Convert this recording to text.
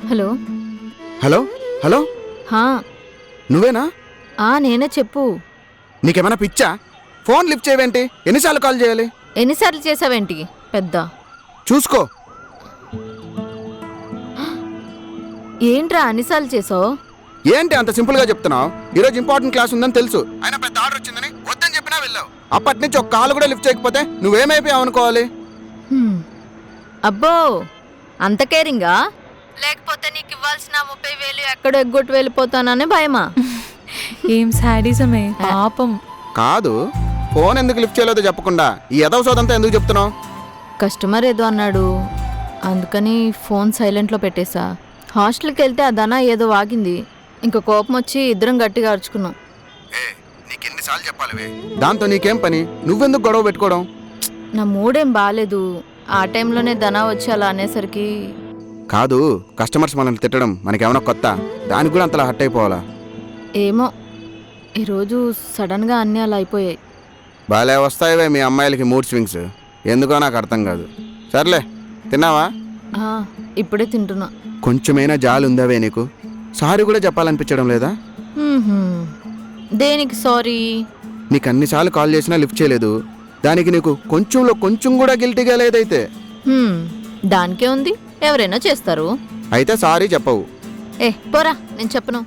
Hello hello hello హా నువ్వేనా? నేనే చెప్పు. నీకేమైనా పిచ్చా? ఫోన్ లిఫ్ట్ చేయవేంటి? ఎన్నిసార్లు కాల్ చేయాలి? ఎన్నిసార్లు చేసావేంటి పెద్ద? చూసుకో. ఏంట్రా అన్నిసార్లు చేసావు? ఏంటి అంత సింపుల్ గా చెప్తున్నావు? ఈరోజు ఇంపార్టెంట్ క్లాస్ ఉందని తెలుసు, అయినా పెద్ద ఆర్డర్ వచ్చిందని వద్దని చెప్పినా వెళ్ళావు. అప్పటి నుంచి ఒక కాల్ కూడా లిఫ్ట్ చేయకపోతే నువ్వేమైపోయావు అనుకోవాలి? అబ్బో, అంత కేరింగా? లేకపోతే నీకు ఇవ్వాల్సిన 30,000 ఎక్కడో ఎగ్గొట్టు వెళ్ళిపోతానని భయమా? ఏం శాడిజమే పాపం. కాదు, ఫోన్ ఎందుకు లిఫ్ట్ చేయలేదో చెప్పకుండా ఈ ఎదవ సోదంతా ఎందుకు చెప్తున్నావు? కస్టమర్ ఏదో అన్నాడు, అందుకని ఫోన్ సైలెంట్లో పెట్టేశా. హాస్టల్కి వెళ్తే ఆ ధన ఏదో వాగింది, ఇంకా కోపం వచ్చి ఇద్దరం గట్టిగా అరుచుకున్నాం. నీకెన్నిసార్లు చెప్పాలి? దాంతో నీకేం పని? నువ్వెందుకు గొడవ పెట్టుకోవడం? నా మూడేం బాగాలేదు, ఆ టైంలోనే ధన వచ్చి అలా అనేసరికి. కాదు, కస్టమర్స్ మనల్ని తిట్టడం మనకేమైనా కొత్త? దానికి కూడా అంతలా హర్ట్ అయిపోవాలా? ఏమో, ఈరోజు సడన్గా అన్నీ అలా అయిపోయాయి. బాలే వస్తాయివే మీ అమ్మాయిలకి మూడ్ స్వింగ్స్, ఎందుకో నాకు అర్థం కాదు. సర్లే, తిన్నావా? ఇప్పుడే తింటున్నా. కొంచెమైనా జాలి ఉందావే నీకు? సారీ కూడా చెప్పాలనిపించడం లేదా? దేనికి సారీ? నీకు అన్నిసార్లు కాల్ చేసినా లిఫ్ట్ చేయలేదు, దానికి నీకు కొంచెంలో కొంచెం కూడా గిల్టీగా లేదైతే? దానికే ఉంది, ఎవరైనా చేస్తారు. అయితే సారీ చెప్పవు. పోరా, నేను చెప్పను.